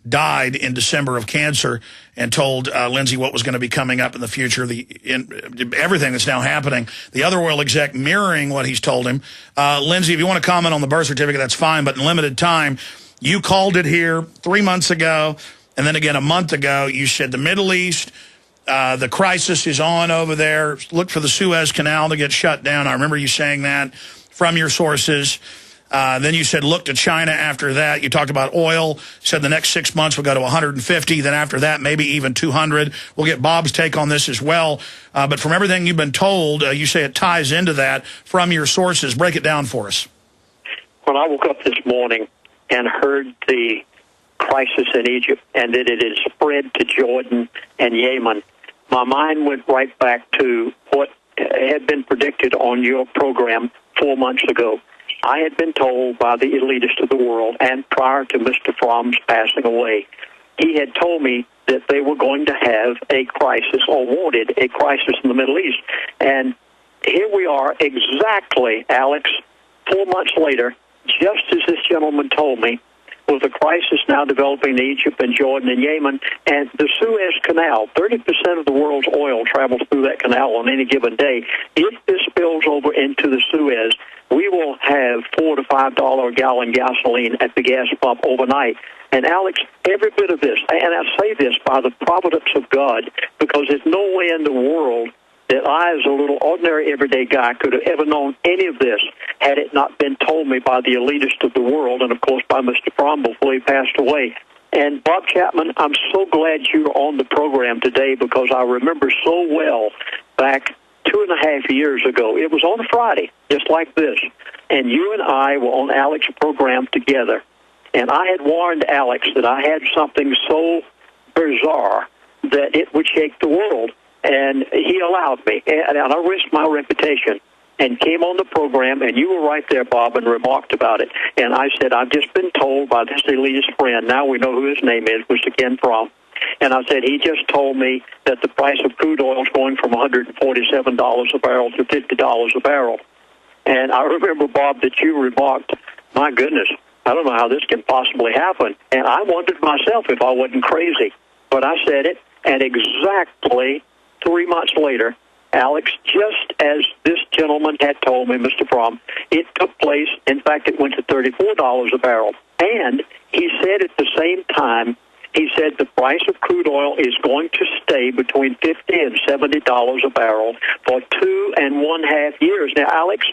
died in December of cancer and told Lindsey what was going to be coming up in the future, everything that's now happening. The other oil exec mirroring what he's told him. Lindsey, if you want to comment on the birth certificate, that's fine, but in limited time, you called it here 3 months ago, and then again a month ago. You said the Middle East, the crisis is on over there. Look for the Suez Canal to get shut down. I remember you saying that from your sources. Then you said look to China after that. You talked about oil, said the next 6 months will go to 150. Then after that, maybe even 200. We'll get Bob's take on this as well. But from everything you've been told, you say it ties into that from your sources. Break it down for us. When I woke up this morning and heard the crisis in Egypt and that it had spread to Jordan and Yemen, my mind went right back to what had been predicted on your program 4 months ago. I had been told by the elitist of the world, and prior to Mr. Fromm's passing away, he had told me that they were going to have a crisis, or wanted a crisis in the Middle East. And here we are exactly, Alex, 4 months later, just as this gentleman told me, with a crisis now developing in Egypt and Jordan and Yemen, and the Suez Canal, 30% of the world's oil travels through that canal on any given day. If this spills over into the Suez, we will have $4 to $5 a gallon gasoline at the gas pump overnight. And Alex, every bit of this, and I say this by the providence of God, because there's no way in the world that I, as a little ordinary everyday guy, could have ever known any of this had it not been told me by the elitist of the world, and of course by Mr. Fromm before he passed away. And Bob Chapman, I'm so glad you're on the program today, because I remember so well back 2.5 years ago. It was on a Friday, just like this, and you and I were on Alex's program together, and I had warned Alex that I had something so bizarre that it would shake the world. And he allowed me, and I risked my reputation and came on the program, and you were right there, Bob, and remarked about it. And I said, I've just been told by this elitist friend, now we know who his name is, Mr. Ken Fromm, and I said, he just told me that the price of crude oil is going from $147 a barrel to $50 a barrel. And I remember, Bob, that you remarked, my goodness, I don't know how this can possibly happen. And I wondered myself if I wasn't crazy. But I said it, and exactly 3 months later, Alex, just as this gentleman had told me, Mr. Fromm, it took place. In fact, it went to $34 a barrel. And he said at the same time, he said the price of crude oil is going to stay between $50 and $70 a barrel for 2.5 years. Now, Alex,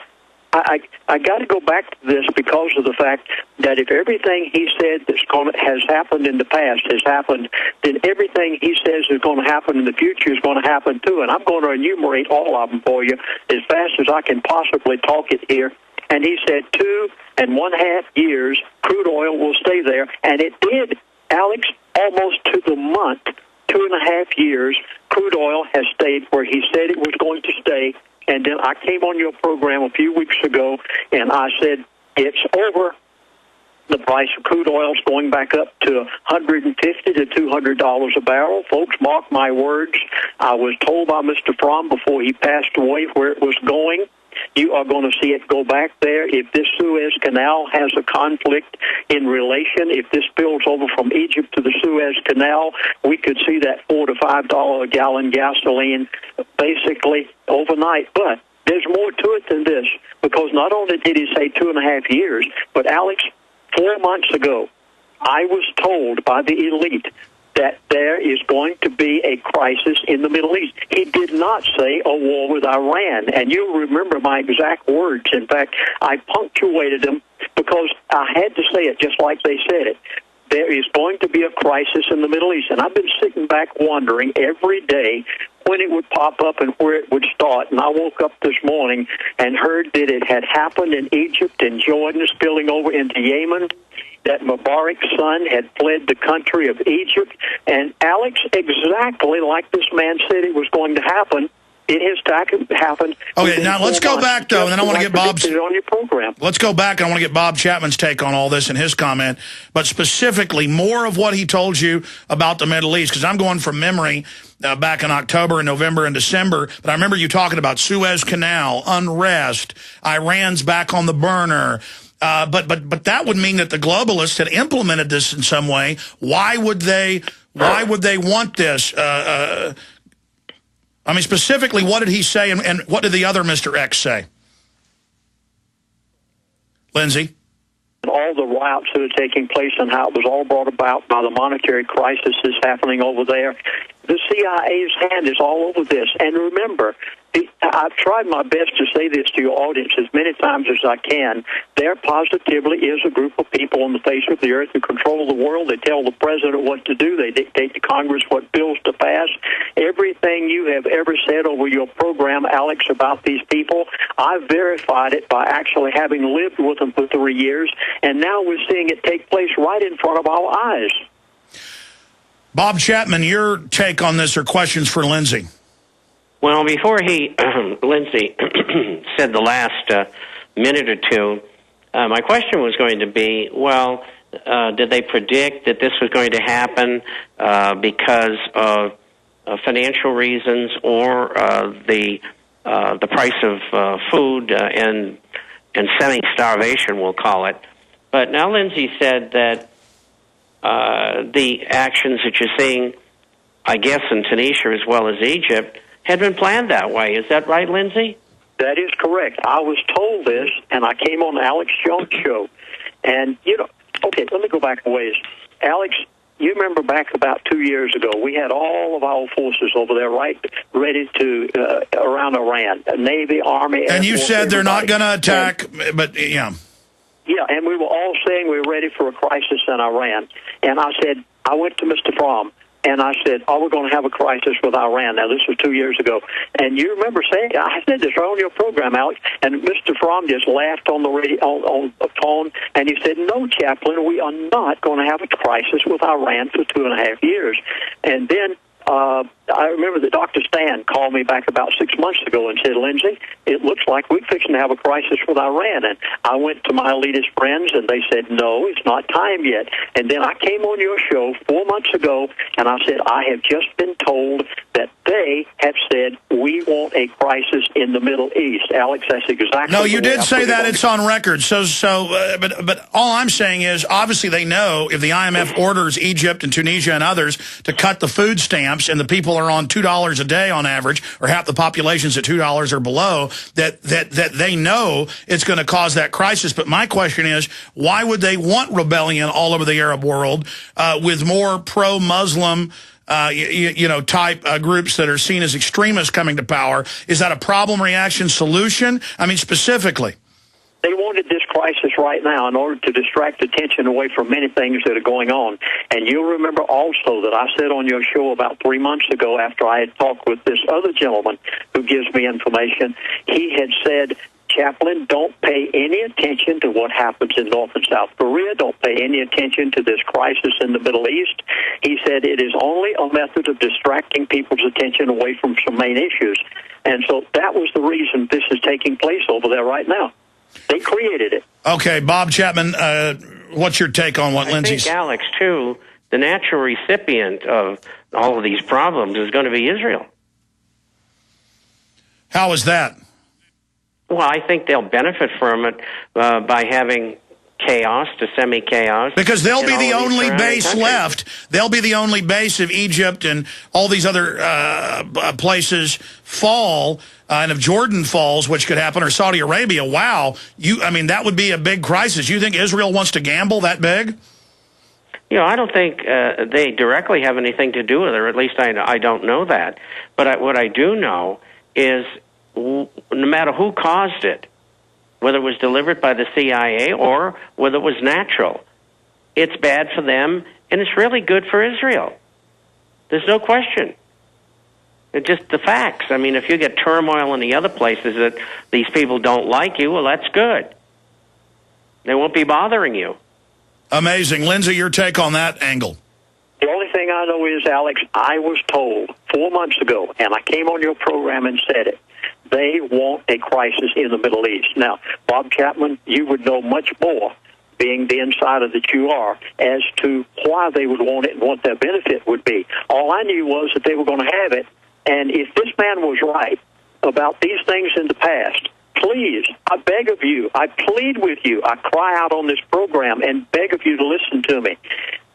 I got to go back to this because of the fact that if everything he said has happened in the past has happened, then everything he says is going to happen in the future is going to happen too. And I'm going to enumerate all of them for you as fast as I can possibly talk it here. And he said 2.5 years, crude oil will stay there. And it did, Alex, almost to the month, 2.5 years, crude oil has stayed where he said it was going to stay. And then I came on your program a few weeks ago, and I said, it's over. The price of crude oil is going back up to $150 to $200 a barrel. Folks, mark my words. I was told by Mr. Fromm before he passed away where it was going. You are going to see it go back there. If this Suez Canal has a conflict in relation, if this spills over from Egypt to the Suez Canal, we could see that $4 to $5 a gallon gasoline basically overnight. But there's more to it than this, because not only did he say 2.5 years, but Alex, 4 months ago, I was told by the elite that there is going to be a crisis in the Middle East. He did not say a war with Iran, and you'll remember my exact words. In fact, I punctuated them because I had to say it just like they said it. There is going to be a crisis in the Middle East, and I've been sitting back wondering every day when it would pop up and where it would start. And I woke up this morning and heard that it had happened in Egypt and Jordan, spilling over into Yemen, that Mubarak's son had fled the country of Egypt. And Alex, exactly like this man said it was going to happen, it has happened. Okay, now let's go back, though, and then I want to get Bob's on your program. Let's go back, and I want to get Bob Chapman's take on all this and his comment, but specifically more of what he told you about the Middle East, because I'm going from memory back in October and November and December, but I remember you talking about Suez Canal, unrest, Iran's back on the burner, But that would mean that the globalists had implemented this in some way. Why would they want this? I mean, specifically, what did he say, and what did the other Mr. X say? Lindsey? All the riots that are taking place and how it was all brought about by the monetary crisis that's happening over there. The CIA's hand is all over this. And remember, I've tried my best to say this to your audience as many times as I can. There positively is a group of people on the face of the earth who control the world. They tell the president what to do. They dictate to Congress what bills to pass. Everything you have ever said over your program, Alex, about these people, I've verified it by actually having lived with them for 3 years, and now we're seeing it take place right in front of our eyes. Bob Chapman, your take on this or questions for Lindsey? Well, before Lindsey said the last minute or two, my question was going to be, well, did they predict that this was going to happen because of financial reasons or the price of food and semi-starvation, we'll call it? But now Lindsey said that the actions that you're seeing, I guess, in Tunisia as well as Egypt, had been planned that way. Is that right, Lindsey? That is correct. I was told this, and I came on the Alex Jones show. And, okay, let me go back a ways. Alex, you remember back about 2 years ago, we had all of our forces over there ready to, around Iran, Navy, Army, Air and you Force, said they're not everybody. going to attack, but, yeah. Yeah, and we were all saying we were ready for a crisis in Iran. And I said, I went to Mr. Fromm, and I said, we're going to have a crisis with Iran. Now, this was 2 years ago. And you remember saying, I said this right on your program, Alex, and Mr. Fromm just laughed on the radio, on the phone, and he said, no, Chaplain, we are not going to have a crisis with Iran for 2.5 years. And then I remember that Dr. Stan called me back about 6 months ago and said, Lindsey, it looks like we're fixing to have a crisis with Iran. And I went to my elitist friends, and they said, no, it's not time yet. And then I came on your show 4 months ago, and I said, I have just been told that they have said we want a crisis in the Middle East. Alex, that's exactly No, you did say that. It's on record. But all I'm saying is, obviously they know if the IMF orders Egypt and Tunisia and others to cut the food stamps and the people are on $2 a day on average, or half the population's at $2 or below, that they know it's going to cause that crisis. But my question is, why would they want rebellion all over the Arab world with more pro-Muslim type groups that are seen as extremists coming to power? Is that a problem, reaction, solution? I mean, specifically. They wanted this crisis right now in order to distract attention away from many things that are going on. And you'll remember also that I said on your show about 3 months ago, after I had talked with this other gentleman who gives me information, he had said, Chaplain, don't pay any attention to what happens in North and South Korea. Don't pay any attention to this crisis in the Middle East. He said it is only a method of distracting people's attention away from some main issues. And so that was the reason this is taking place over there right now. They created it. Okay, Bob Chapman, what's your take on what Lindsey's... I think, Alex, too, the natural recipient of all of these problems is going to be Israel. How is that? Well, I think they'll benefit from it by having chaos to semi-chaos. Because they'll be the only base left. They'll be the only base if Egypt and all these other places fall, and if Jordan falls, which could happen, or Saudi Arabia, wow. I mean, that would be a big crisis. You think Israel wants to gamble that big? I don't think they directly have anything to do with it, or at least I don't know that. But what I do know is no matter who caused it, whether it was delivered by the CIA or whether it was natural, it's bad for them, and it's really good for Israel. There's no question. It's just the facts. I mean, if you get turmoil in the other places that these people don't like you, well, that's good. They won't be bothering you. Amazing. Lindsey, your take on that angle? The only thing I know is, Alex, I was told 4 months ago, and I came on your program and said it, they want a crisis in the Middle East. Now, Bob Chapman, you would know much more, being the insider that you are, as to why they would want it and what their benefit would be. All I knew was that they were going to have it, and if this man was right about these things in the past, please please, I beg of you, I plead with you, I cry out on this program and beg of you to listen to me.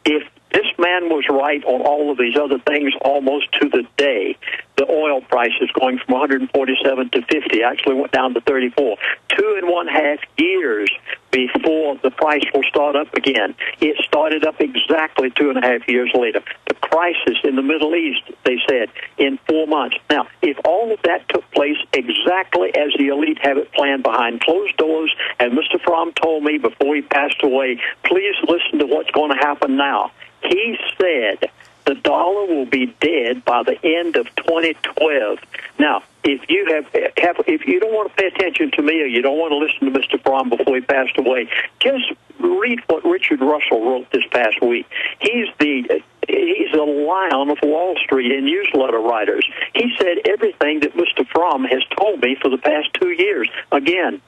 If this man was right on all of these other things almost to the day, the oil price is going from 147 to 50, actually went down to 34. 2.5 years before the price will start up again. It started up exactly 2.5 years later. The crisis in the Middle East, they said, in 4 months. Now, if all of that took place exactly as the elite have it planned behind closed doors, and Mr. Fromm told me before he passed away, please listen to what's going to happen now. He said the dollar will be dead by the end of 2012. Now, if you if you don't want to pay attention to me or you don't want to listen to Mr. Fromm before he passed away, just read what Richard Russell wrote this past week. He's the lion of Wall Street and newsletter writers. He said everything that Mr. Fromm has told me for the past 2 years. Again,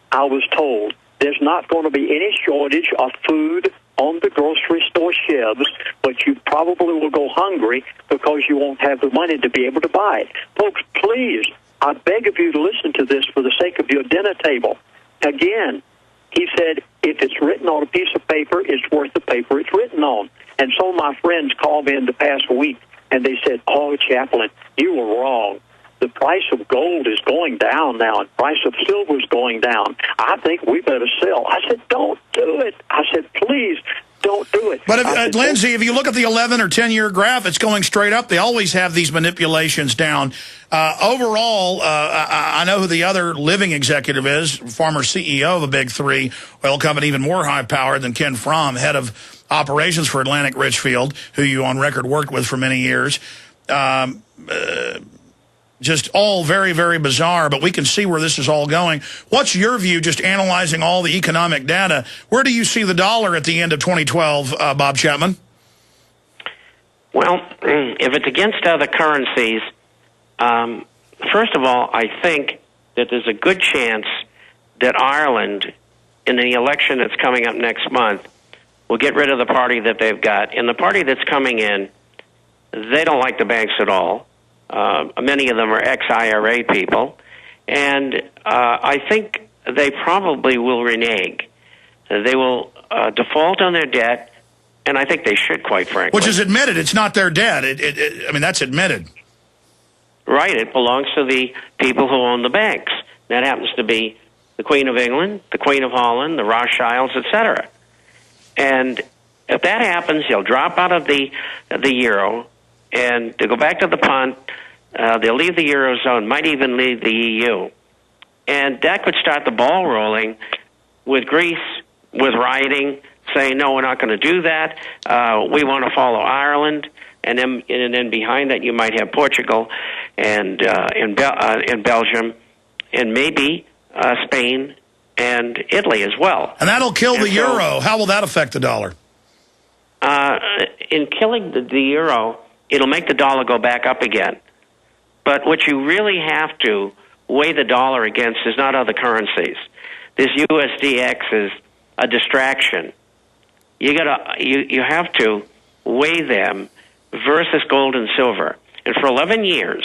I was told there's not going to be any shortage of food on the grocery store shelves, but you probably will go hungry because you won't have the money to be able to buy it. Folks, please, I beg of you to listen to this for the sake of your dinner table. Again, he said, if it's written on a piece of paper, it's worth the paper it's written on. And so my friends called me in the past week, and they said, oh, Chaplain, you were wrong. The price of gold is going down now, and the price of silver is going down. I think we better sell. I said, don't do it. I said, please, don't do it. But, Lindsey, if you look at the 11 or 10-year graph, it's going straight up. They always have these manipulations down. Overall, I know who the other living executive is, former CEO of a big three oil company, even more high-powered than Ken Fromm, head of operations for Atlantic Richfield, who you on record worked with for many years. Just all very, very bizarre, but we can see where this is all going. What's your view, just analyzing all the economic data? Where do you see the dollar at the end of 2012, Bob Chapman? Well, if it's against other currencies, first of all, I think that there's a good chance that Ireland, in the election that's coming up next month, will get rid of the party that they've got. And the party that's coming in, they don't like the banks at all. Many of them are ex-IRA people, and I think they probably will renege. They will default on their debt, and I think they should, quite frankly. Which is admitted. It's not their debt. I mean, that's admitted. Right. It belongs to the people who own the banks. That happens to be the Queen of England, the Queen of Holland, the Rothschilds, etc. And if that happens, they'll drop out of the euro, and they'll go back to the punt. They'll leave the Eurozone, might even leave the EU. And that could start the ball rolling with Greece, with rioting, saying, no, we're not going to do that. We want to follow Ireland. And then behind that, you might have Portugal and Belgium and maybe Spain and Italy as well. And that'll kill the euro. How will that affect the dollar? In killing the euro, it'll make the dollar go back up again. But what you really have to weigh the dollar against is not other currencies. This USDX is a distraction. You have to weigh them versus gold and silver. And for 11 years,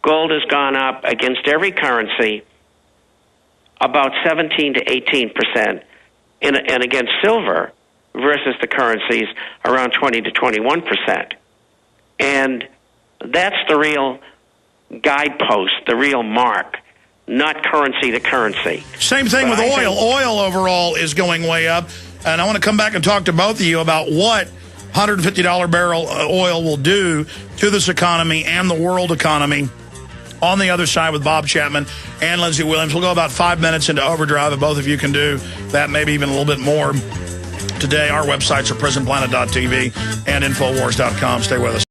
gold has gone up against every currency about 17 to 18%, and against silver versus the currencies around 20 to 21%. And that's the real guidepost, the real mark, not currency to currency. Same thing with oil. Oil overall is going way up. And I want to come back and talk to both of you about what $150 barrel oil will do to this economy and the world economy on the other side with Bob Chapman and Lindsey Williams. We'll go about 5 minutes into overdrive, and both of you can do that, maybe even a little bit more. Today, our websites are prisonplanet.tv and Infowars.com. Stay with us.